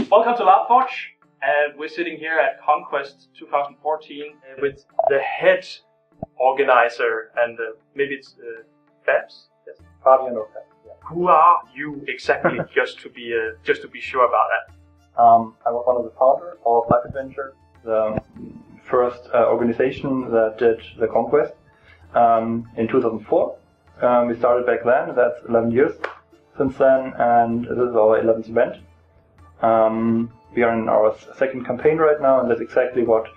Welcome to LarpForge. We're sitting here at ConQuest 2014 with the head organizer and maybe it's Fabs? Yes? Fabian or Fabian. Yeah. Who are you exactly? just to be sure about that. I was one of the founders of Life Adventure, the first organization that did the ConQuest in 2004. We started back then. That's 11 years since then, and this is our 11th event. We are in our second campaign right now, and that's exactly what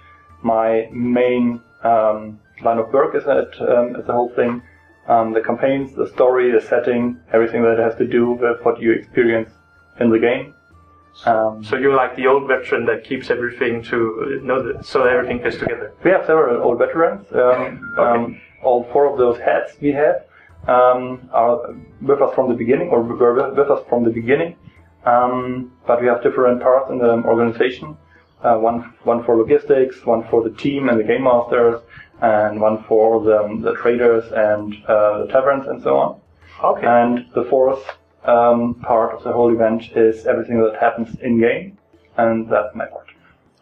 my main line of work is at the whole thing. The campaigns, the story, the setting, everything that has to do with what you experience in the game. So you're like the old veteran that keeps everything so everything fits together. We have several old veterans. Okay. All four of those heads we have are with us from the beginning, or were with us from the beginning. But we have different parts in the organization. One for logistics, one for the team and the game masters, and one for the traders and the taverns and so on. Okay. And the fourth part of the whole event is everything that happens in game, and that's my part.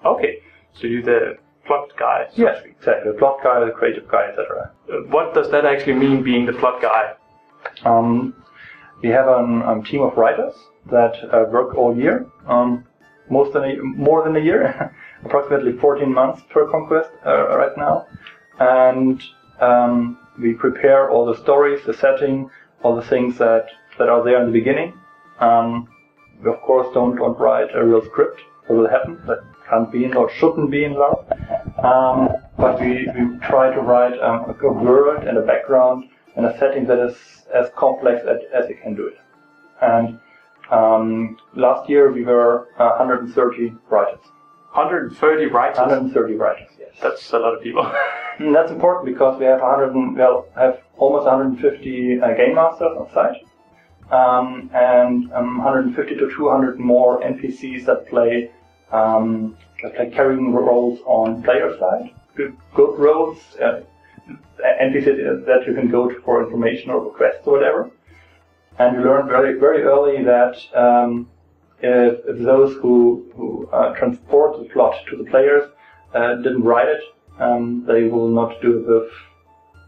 Okay. So you're the plot guy. So yes, exactly. The plot guy, the creative guy, etc. What does that actually mean, being the plot guy? We have a team of writers that work all year, more than a year, approximately 14 months per ConQuest right now, and we prepare all the stories, the setting, all the things that are there in the beginning. We of course don't write a real script. What will happen? That can't be in or shouldn't be in LARP. But we try to write a world and a background and a setting that is as complex as we can do it. And last year we were 130 writers. 130 writers? 130 writers, yes. That's a lot of people. And that's important because we have have almost 150 game masters on site, and 150 to 200 more NPCs that play carrying roles on player side. Good roles, NPCs that you can go to for information or requests or whatever. And we learned very, very early that if those who transport the plot to the players didn't write it, they will not do it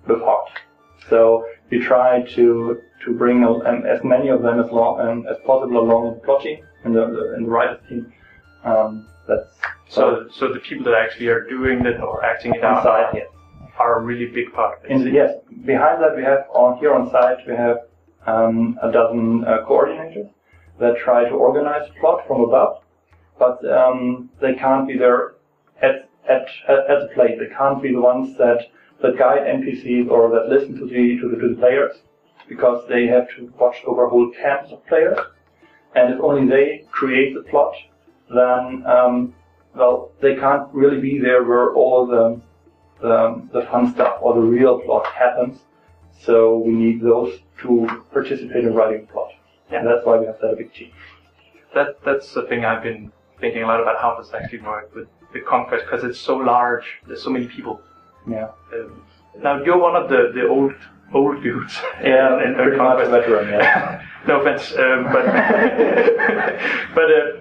with heart. So we try to bring as many of them as possible along in the plot team, in the writers team. So the people that actually are doing it or acting it out site, yes, are a really big part of it. Yes, behind that we have here on site we have a dozen coordinators that try to organize the plot from above, but they can't be there at the play. They can't be the ones that guide NPCs or that listen to the players, because they have to watch over whole camps of players. And if only they create the plot, then they can't really be there where all the fun stuff or the real plot happens. So we need those to participate in writing the plot. Yeah. And that's why we have that big team. That's the thing I've been thinking a lot about, how does it actually work with the ConQuest, because it's so large, there's so many people. Yeah. Now you're one of the old dudes. Yeah, and pretty much a veteran, yeah. No offense, but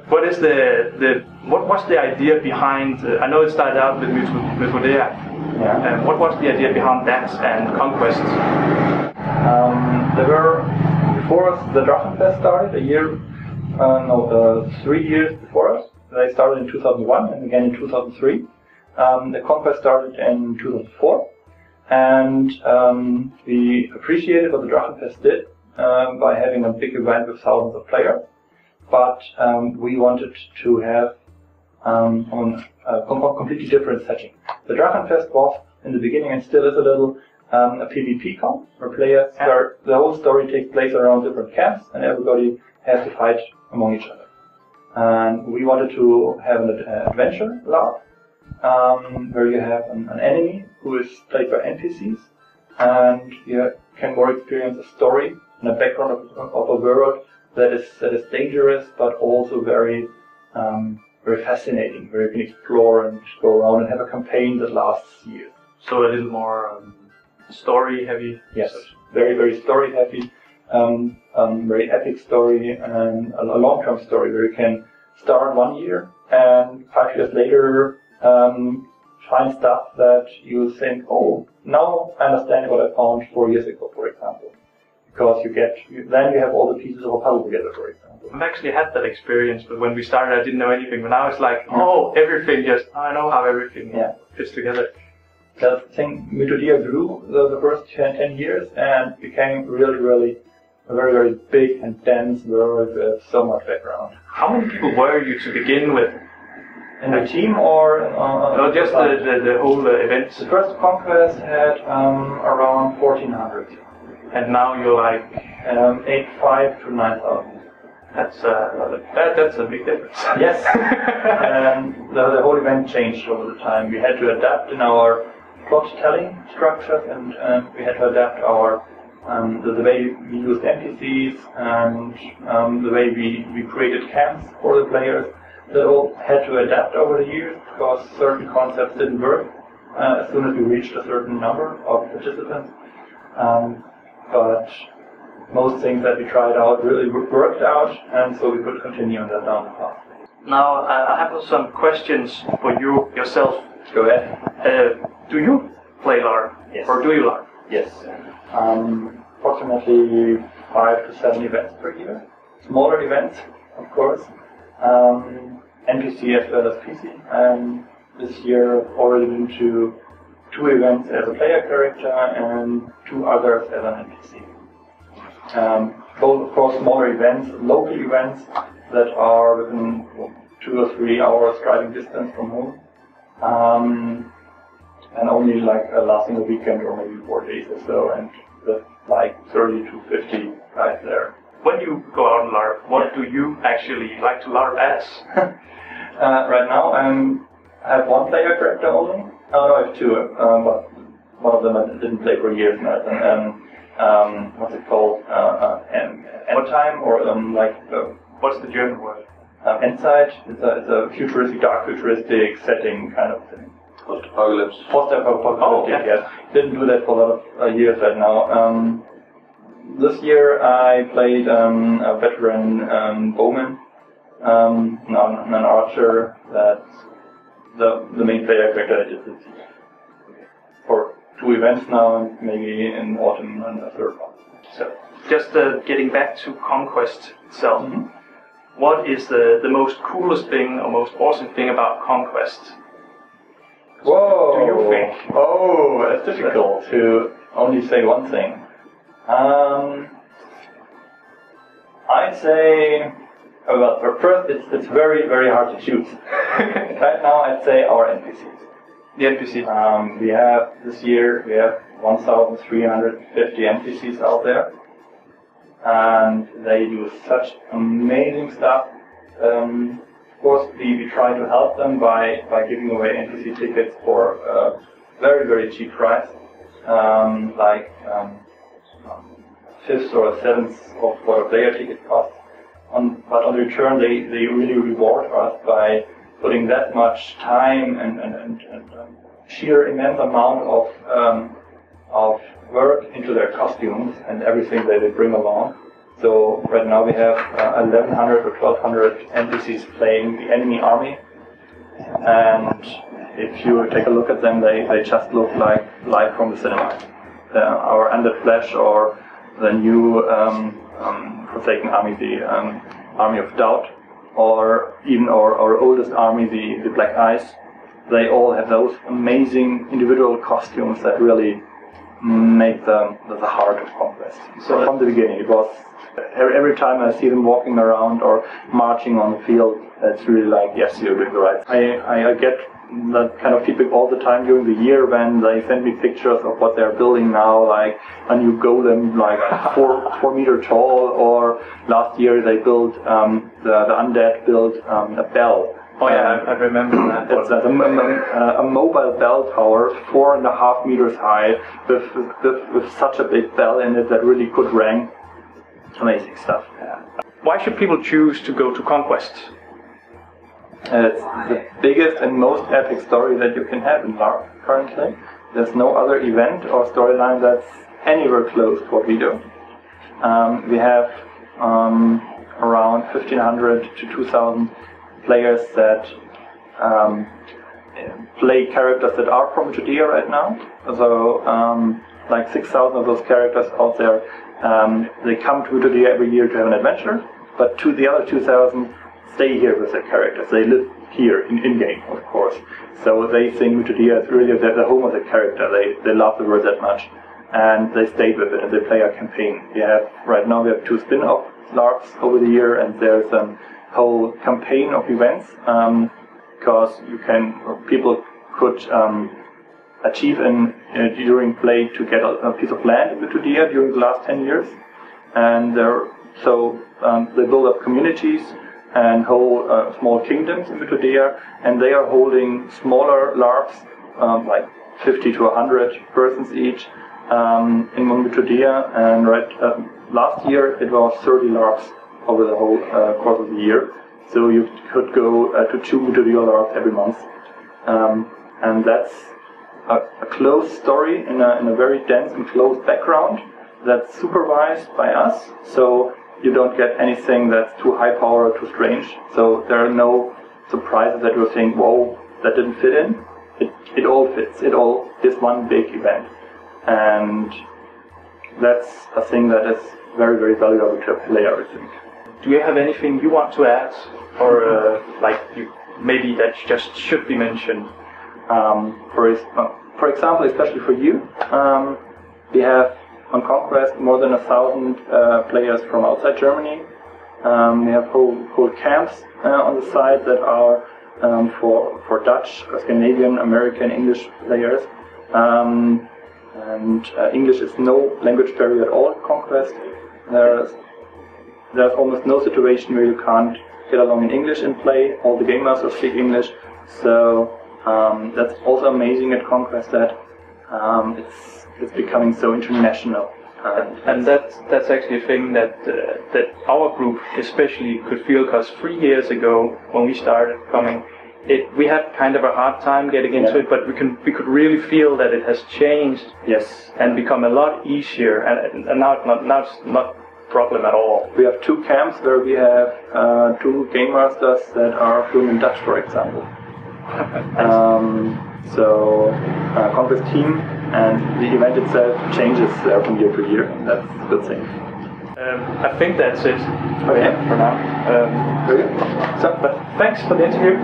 what is what was the idea behind? I know it started out with Mythodea. Yeah. What was the idea behind that and ConQuest? There were, before us, the LarpForge started 3 years before us. They started in 2001 and again in 2003. The ConQuest started in 2004, and we appreciated what the LarpForge did by having a big event with thousands of players. But we wanted to have a completely different setting. The LarpForge was in the beginning, and still is a little, a PvP con, where players, where the whole story takes place around different camps, and everybody has to fight among each other. And we wanted to have an adventure LARP, where you have an enemy who is played by NPCs, and you can more experience a story and a background of a world that is dangerous, but also very fascinating, where you can explore and go around and have a campaign that lasts years. So a little more story heavy. Yes, very, very story heavy, very epic story, and a long-term story where you can start 1 year and 5 years later find stuff that you think, oh, now I understand what I found 4 years ago, for example. Because then you have all the pieces of a puzzle together, for example. I've actually had that experience, but when we started I didn't know anything, but now it's like, oh, everything I know how everything fits together. The thing, Mythodea grew the first 10 years and became really a very, very big and dense world with so much background. How many people were you to begin with? In the team or? No, just the whole event. The first ConQuest had around 1,400. And now you're like 8,500 to 9,000. That's a big difference. Yes. And the whole event changed over the time. We had to adapt in our plot telling structures, and we had to adapt our the way we used NPCs and the way we created camps for the players. They all had to adapt over the years because certain concepts didn't work as soon as we reached a certain number of participants. But most things that we tried out really worked out, and so we could continue on that down the path. Now, I have some questions for you yourself. Go ahead. Do you play LARP? Yes. Or do you LARP? Yes. Approximately 5 to 7 events per year. Smaller events, of course. NPC as well as PC. This year I've already been to 2 events as a player character and 2 others as an NPC. Both, of course, smaller events, local events that are within 2 or 3 hours driving distance from home. And only lasting a weekend or maybe 4 days or so, and with like 30 to 50 guys there. When you go out and LARP, what do you actually like to LARP as? Right now I have 1 player character only. Oh no, I have 2, but one of them I didn't play for years now. What's it called? End time or what's the German word? Endzeit. It's a futuristic, dark futuristic setting kind of thing. Post-apocalypse. Post-apocalyptic, yes. Didn't do that for a lot of years right now. This year I played a veteran bowman, an archer. That's the main player character I did this year. For 2 events now, and maybe in autumn and a 3rd one. So, just getting back to ConQuest itself, what is the most coolest thing or most awesome thing about ConQuest? Whoa! Do you think? Oh, it's difficult to only say one thing. I'd say, well, first it's very, very hard to choose. Right now I'd say our NPCs. The NPCs? We have, this year, we have 1,350 NPCs out there. And they do such amazing stuff. Of course, we try to help them by giving away NPC tickets for a very, very cheap price. Fifth or a seventh of what a player ticket costs. But on return, they really reward us by putting that much time and sheer immense amount of work into their costumes and everything that they bring along. So right now we have 1,100 or 1,200 NPCs playing the enemy army, and if you take a look at them, they just look like live from the cinema. Our Undead Flesh or the new Forsaken Army, the Army of Doubt, or even our oldest army, the Black Ice, they all have those amazing individual costumes that really make the heart of ConQuest. So from the beginning, it was every time I see them walking around or marching on the field, it's really like, yes, you're doing the right thing. I get that kind of feedback all the time during the year when they send me pictures of what they're building now, like a new golem, like 4 meter tall, or last year they built, the undead built a bell. Oh yeah, I remember that. It's a mobile bell tower, 4.5 meters high, with such a big bell in it that really could ring. Amazing stuff. Yeah. Why should people choose to go to ConQuest? It's the biggest and most epic story that you can have in LARP currently. There's no other event or storyline that's anywhere close to what we do. We have around 1,500 to 2,000 players that play characters that are from Mythodea right now. So like 6,000 of those characters out there, they come to Mythodea every year to have an adventure, but the other 2,000 stay here with their characters. They live here in-game, of course. So they think Mythodea is really the home of the character. They love the world that much, and they stayed with it, and they play our campaign. Right now we have 2 spin-off LARPs over the year, and there's a whole campaign of events, because people could achieve during play to get a piece of land in Mythodea during the last 10 years, and they build up communities and whole small kingdoms in Mythodea, and they are holding smaller LARPs, like 50 to 100 persons each, in Mythodea, and last year it was 30 LARPs over the whole course of the year, so you could go to 2 Mythodea LARPs every month, and that's a closed story in a very dense and closed background that's supervised by us, so you don't get anything that's too high power or too strange. So there are no surprises that you're saying, whoa, that didn't fit in. It all fits. It all is one big event. And that's a thing that is very, very valuable to a player, I think. Do you have anything you want to add? Or maybe that just should be mentioned? For example, especially for you, we have on ConQuest more than 1,000 players from outside Germany. We have whole camps on the site that are for Dutch, Scandinavian, American, English players. And English is no language barrier at all at ConQuest. There's almost no situation where you can't get along in English and play. All the game masters speak English. So that's also amazing at ConQuest that it's becoming so international. And that's actually a thing that our group especially could feel, because 3 years ago when we started coming, we had kind of a hard time getting into it, but we could really feel that it has changed. Yes. And become a lot easier, and now it's not a problem at all. We have 2 camps where we have 2 game masters that are fluent in Dutch, for example. So ConQuest team and the event itself changes from year to year, and that's a good thing. I think that's it for now. But thanks for the interview.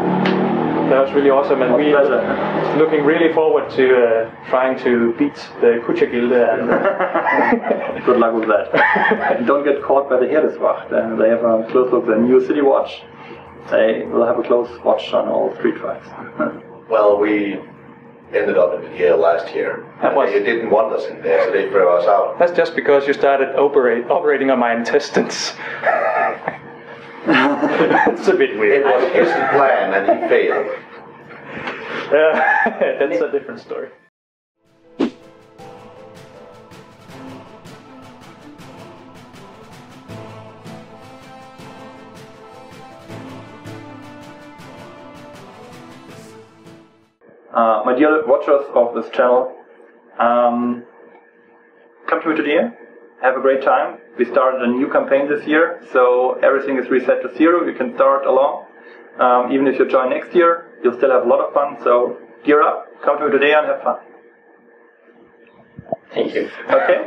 That was really awesome, and we are looking really forward to trying to beat the Kutscher-Gilde. Good luck with that. And don't get caught by the Heereswacht. They have a close look at the new City Watch. They will have a close watch on all street fights. Well, we ended up in Yale last year. You didn't want us in there, so they threw us out. That's just because you started operating on my intestines. It's a bit weird. It was his plan and he failed. That's a different story. My dear watchers of this channel, come to Mythodea, have a great time. We started a new campaign this year, so everything is reset to 0. You can start along. Even if you join next year, you'll still have a lot of fun, so gear up, come to Mythodea and have fun. Thank you. Okay.